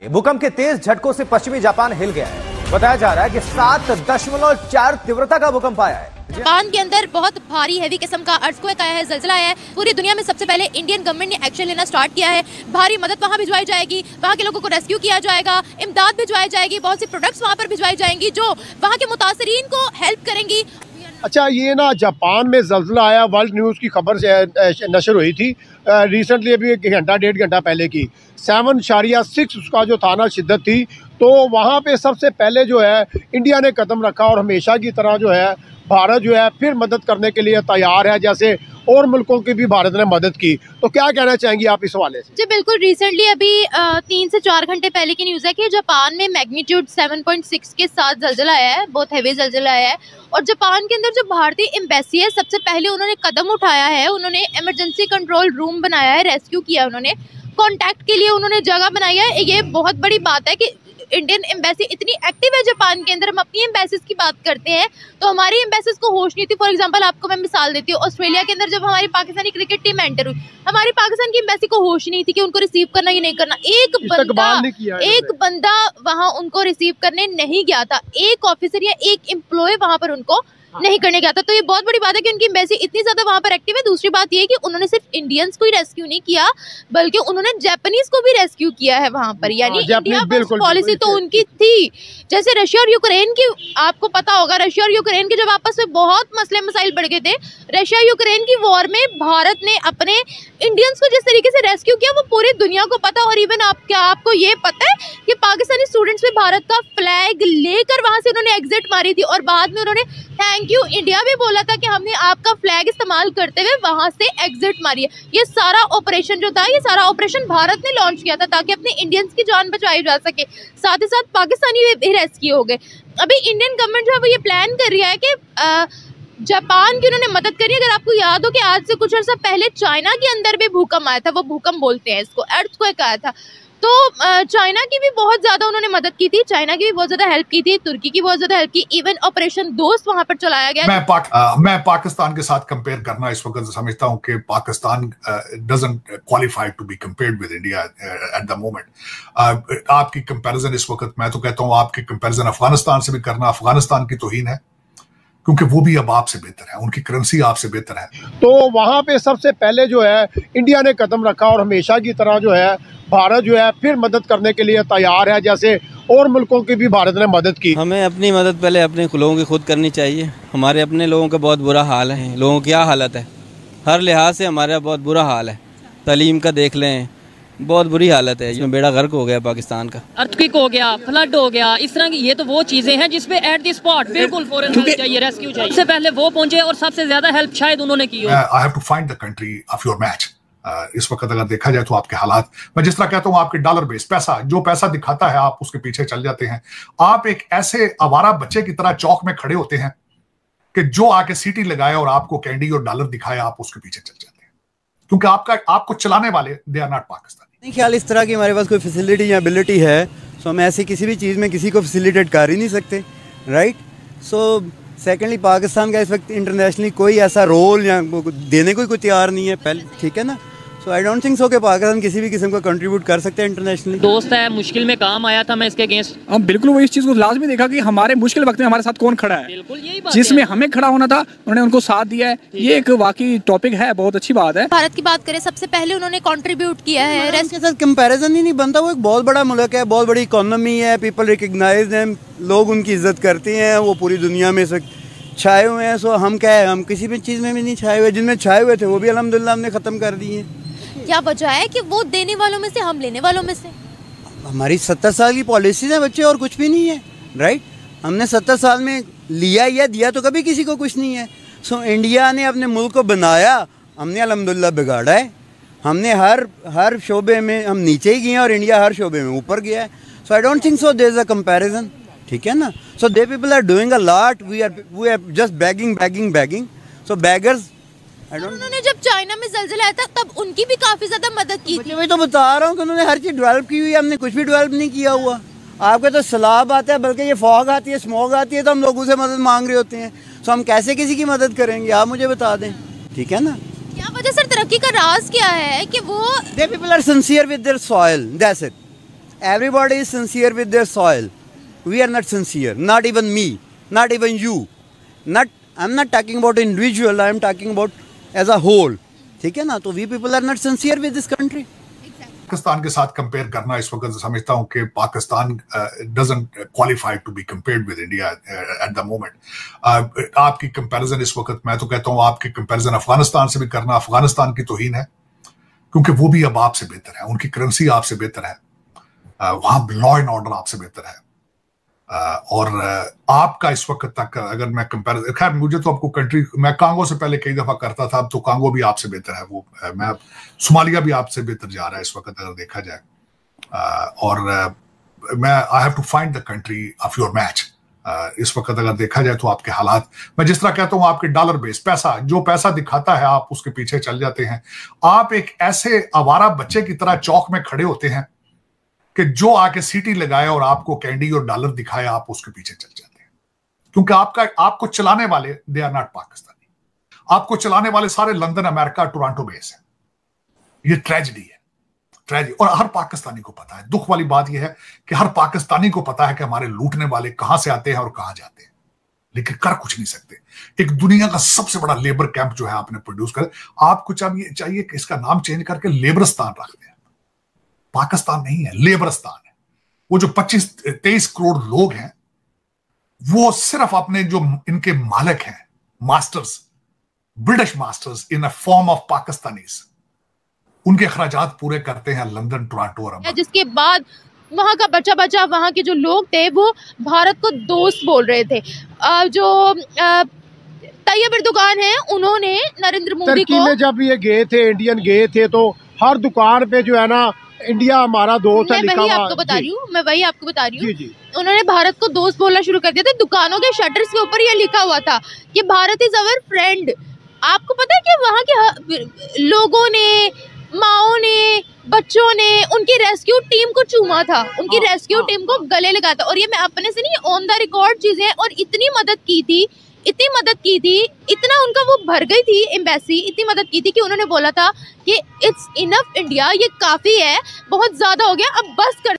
भूकंप के तेज झटकों से पश्चिमी जापान हिल गया है। बताया जा रहा है कि 7.4 तीव्रता का भूकंप आया है। जापान के अंदर बहुत भारी हैवी किस्म का अर्थक्वेक आया है, जलजला आया है। पूरी दुनिया में सबसे पहले इंडियन गवर्नमेंट ने एक्शन लेना स्टार्ट किया है। भारी मदद वहां भिजवाई जाएगी, वहां के लोगों को रेस्क्यू किया जाएगा, इमदाद भिजवाई जाएगी, बहुत सी प्रोडक्ट्स वहां पर भिजवाई जाएंगी जो वहां के मुतासरीन को हेल्प करेंगी। अच्छा, ये ना जापान में जलजला आया, वर्ल्ड न्यूज़ की खबर से नशर हुई थी रिसेंटली, अभी एक घंटा डेढ़ घंटा पहले की। 7.6 उसका जो था ना शिद्दत थी। तो वहाँ पे सबसे पहले जो है इंडिया ने कदम रखा और हमेशा की तरह जो है भारत जो है फिर मदद करने के लिए तैयार है, जैसे और मुल्कों की भी भारत ने मदद की। तो क्या कहना चाहेंगी आप इस हवाले से? जी बिल्कुल, रिसेंटली अभी 3 से 4 घंटे पहले की न्यूज़ है कि जापान में मैग्नीट्यूड 7.6 के साथ जलजला आया है, बहुत हैवी जलजला आया है। और जापान के अंदर जो भारतीय एम्बेसी है, सबसे पहले उन्होंने कदम उठाया है, उन्होंने इमरजेंसी कंट्रोल रूम बनाया है, रेस्क्यू किया, उन्होंने कॉन्टैक्ट के लिए उन्होंने जगह बनाई है। ये बहुत बड़ी बात है कि इंडियन एम्बेसी इतनी एक्टिव है जापान के अंदर। हम अपनी एम्बेसीज की बात करते हैं तो हमारी एम्बेसीज को होश नहीं थी। फॉर एग्जांपल आपको मैं मिसाल देती हूँ, ऑस्ट्रेलिया के अंदर जब हमारी पाकिस्तानी क्रिकेट टीम एंटर हुई, हमारी पाकिस्तान की एम्बेसी को होश नहीं थी कि उनको रिसीव करना या नहीं करना। एक बंदा वहां उनको रिसीव करने नहीं गया था, एक ऑफिसर या एक एम्प्लॉय वहां पर उनको नहीं करने गया था। तो ये बहुत बड़ी बात है कि उनकी एम्बेसी इतनी ज्यादा वहां पर एक्टिव है। दूसरी बात ये है कि उन्होंने सिर्फ इंडियंस को ही रेस्क्यू नहीं किया, बल्कि उन्होंने जापानीज को भी रेस्क्यू किया है वहां पर। यानी इंडिया फर्स्ट पॉलिसी तो उनकी थी। जैसे रशिया और यूक्रेन की, आपको पता होगा, रशिया और यूक्रेन के जब आपस में बहुत मसले मसाइल बढ़ गए थे, रशिया यूक्रेन की वॉर में भारत ने अपने इंडियंस को जिस तरीके से रेस्क्यू किया वो पूरी दुनिया को पता। और इवन आपको ये पता है कि पाकिस्तानी स्टूडेंट्स में भारत का फ्लैग लेकर वहां से उन्होंने एग्जिट मारी थी और बाद में उन्होंने थैंक यू इंडिया भी बोला था कि हमने आपका फ्लैग इस्तेमाल करते हुए वहां से एग्जिट मारी है। ये सारा ऑपरेशन जो था, ये सारा ऑपरेशन भारत ने लॉन्च किया था ताकि अपने इंडियंस की जान बचाई जा सके। साथ ही साथ पाकिस्तानी भी रेस्क्यू हो गए। अभी इंडियन गवर्नमेंट जो है वो ये प्लान कर रही है कि जापान की उन्होंने मदद करी। अगर आपको याद हो कि आज से कुछ अर्सा पहले चाइना के अंदर भी भूकंप आया था, वो भूकंप बोलते हैं इसको, अर्थक्वेक आया था। तो चाइना की भी बहुत ज्यादा उन्होंने मदद की थी, चाइना की भी बहुत ज्यादा हेल्प की थी, तुर्की की बहुत ज्यादा हेल्प की। इवन ऑपरेशन दोस्त वहां पर चलाया गया। मैं पाकिस्तान के साथ कंपेयर करना इस वक्त समझता हूं कि Pakistan doesn't qualify to be compared with India at the moment. आपकी कंपैरिजन इस वक्त, मैं तो कहता हूं आपकी कंपैरिजन अफगानिस्तान से भी करना अफगानिस्तान की तौहीन है, क्योंकि वो भी अब आपसे बेहतर है, उनकी करेंसी आपसे बेहतर है। तो वहाँ पे सबसे पहले जो है इंडिया ने कदम रखा और हमेशा की तरह जो है भारत जो है फिर मदद करने के लिए तैयार है, जैसे और मुल्कों की भी भारत ने मदद की। हमें अपनी मदद पहले अपने लोगों की खुद करनी चाहिए। हमारे अपने लोगों का बहुत बुरा हाल है, लोगों की क्या हालत है, हर लिहाज से हमारा बहुत बुरा हाल है। तालीम का देख लें, बहुत बुरी हालत है, इसमें बेड़ा गर्क हो गया पाकिस्तान का। अर्थक्वेक हो गया, फ्लड हो गया, इस तरह की ये तो वो चीजें हैं जिसपे एट द स्पॉट बिल्कुल फौरन हेल्प चाहिए, रेस्क्यू चाहिए। सबसे पहले वो पहुंचे और सबसे ज्यादा हेल्प शायद उन्होंने की हो। I have to find the country of your match. इस वक्त अगर देखा जाए तो आपके हालात, मैं जिस तरह कहता हूँ आपके डॉलर बेस पैसा, जो पैसा दिखाता है आप उसके पीछे चल जाते हैं। आप एक ऐसे आवारा बच्चे की तरह चौक में खड़े होते हैं कि जो आके सीटी लगाए और आपको कैंडी और डॉलर दिखाए, आप उसके पीछे चल जाते हैं, क्योंकि आपको चलाने वाले दे आर नॉट पाकिस्तानी। नहीं ख्याल इस तरह की हमारे पास कोई फैसिलिटी या एबिलिटी है, सो हम ऐसे किसी भी चीज़ में किसी को फैसिलिटेट कर ही नहीं सकते, राइट। सो सेकेंडली पाकिस्तान का इस वक्त इंटरनेशनली कोई ऐसा रोल या देने को कोई तैयार नहीं है पहले, ठीक है ना। सो आई डोंट थिंक सो कि पाकिस्तान किसी भी किस्म का कंट्रीब्यूट कर सकते हैं इंटरनेशनली। दोस्त है, मुश्किल में काम आया था, मैं इसके अगेंस्ट। हम बिल्कुल वो इस चीज़ को लाजमी देखा कि हमारे मुश्किल वक्त में हमारे साथ कौन खड़ा है, बिल्कुल यही बात जिसमें हमें खड़ा होना था उन्होंने उनको साथ दिया है। ये एक वाकई टॉपिक है, बहुत अच्छी बात है। भारत की बात करें, सबसे पहले उन्होंने कंट्रीब्यूट किया है। इसके साथ कंपैरिजन ही नहीं बनता। वो एक बहुत बड़ा मुल्क है, बहुत बड़ी इकोनॉमी है, पीपल रिकग्नाइज हैं, लोग उनकी इज्जत करते हैं, वो पूरी दुनिया में से छाए हुए हैं। सो हम क्या है, हम किसी भी चीज़ में भी नहीं छाए हुए, जिनमें छाए हुए थे वो भी अल्हम्दुलिल्लाह हमने ख़त्म कर दिए। क्या वजह है कि वो देने वालों में से, हम लेने वालों में से? हमारी 70 साल की पॉलिसीज है बच्चे, और कुछ भी नहीं है, राइट। हमने 70 साल में लिया या दिया तो कभी किसी को कुछ नहीं है। सो इंडिया ने अपने मुल्क को बनाया, हमने अल्हम्दुलिल्लाह बिगाड़ा है। हमने हर शोबे में हम नीचे ही गए हैं और इंडिया हर शोबे में ऊपर गया है। So I don't think so there is a comparison, ठीक है ना। So the people are doing a lot, we are just begging. So beggars. उन्होंने जब चाइना में जलजला आया था तब उनकी भी काफी ज्यादा मदद की थी। मैं तो बता रहा हूँ कि उन्होंने हर चीज डेवलप की हुई है, हमने कुछ भी डेवलप नहीं किया हुआ। आपके तो सैलाब आता है, बल्कि ये फॉग आती है, स्मॉग आती है, तो हम लोगों से मदद मांग रहे होते हैं। सो हम कैसे किसी की मदद करेंगे, आप मुझे बता दें, ठीक है ना। क्या वजह सर, तरक्की का राज क्या है कि वो they people are sincere with their soil, that's it. everybody is sincere with their soil. We are not sincere. Not even me. Not even you. I'm not talking about individual. I am talking about as a whole. ठीक है ना? तो we people are not sincere with this country. Pakistan के साथ compare करना इस वक्त समझता हूं कि Pakistan doesn't qualify to be compared with India at the moment. आपकी कंपैरिजन इस वक्त, मैं तो कहता हूं आपकी कंपैरिजन अफगानिस्तान से भी करना अफगानिस्तान की तौहीन है, क्योंकि वो भी अब आपसे बेहतर है, उनकी करेंसी आपसे बेहतर है, वहां लॉ एंड ऑर्डर आपसे बेहतर है, और आपका इस वक्त तक अगर मैं कंपैरिजन, खैर मुझे तो आपको कंट्री, मैं कांगो से पहले कई दफा करता था, अब तो कांगो भी आपसे बेहतर है, वो मैं सोमालिया भी आपसे बेहतर जा रहा है इस वक्त अगर देखा जाए, और मैं I have to find the country of your match. इस वक्त अगर देखा जाए तो आपके हालात, मैं जिस तरह कहता हूं आपके डॉलर बेस पैसा, जो पैसा दिखाता है आप उसके पीछे चल जाते हैं। आप एक ऐसे आवारा बच्चे की तरह चौक में खड़े होते हैं कि जो आके सीटी लगाए और आपको कैंडी और डॉलर दिखाए, आप उसके पीछे चल जाते हैं, क्योंकि आपको चलाने वाले दे आर नॉट पाकिस्तानी, आपको चलाने वाले सारे लंदन, अमेरिका, टोरंटो बेस है। ये ट्रेजेडी है, ट्रेजेडी, और हर पाकिस्तानी को पता है। दुख वाली बात यह है कि हर पाकिस्तानी को पता है कि हमारे लूटने वाले कहां से आते हैं और कहां जाते हैं, लेकिन कर कुछ नहीं सकते। एक दुनिया का सबसे बड़ा लेबर कैंप जो है आपने प्रोड्यूस कर, आपको चाहिए कि इसका नाम चेंज करके लेबरस्तान रख दें। पाकिस्तान नहीं है, लेबरस्तान है। वो जो 25-23 करोड़ लोग हैं, वो सिर्फ अपने जो इनके मालिक हैं, masters, British masters in a form of Pakistanis, उनके खर्चात पूरे करते हैं लंदन, टोरंटो और अमेरिका। जिसके बाद वहां का बचा वहां के जो लोग थे वो भारत को दोस्त बोल रहे थे। जो तैयब एर्दोगान है, उन्होंने नरेंद्र मोदी को, जब ये गए थे, इंडियन गए थे, तो हर दुकान पे जो है ना इंडिया हमारा दोस्त है लिखा हुआ। मैं वही आपको बता रही हूँ। उन्होंने भारत को दोस्त बोलना शुरू कर दिया था। दुकानों के शटर्स के ऊपर ये लिखा हुआ था कि भारत इज अवर फ्रेंड। आपको पता है कि वहाँ के लोगों ने, माओ ने, बच्चों ने उनकी रेस्क्यू टीम को चूमा था, उनकी रेस्क्यू टीम को गले लगा था। और ये मैं अपने से नहीं, ऑन द रिकॉर्ड चीजें, और इतनी मदद की थी, इतना उनका वो भर गई थी एम्बेसी, इतनी मदद की थी कि उन्होंने बोला था कि इट्स इनफ इंडिया, ये काफी है, बहुत ज्यादा हो गया, अब बस कर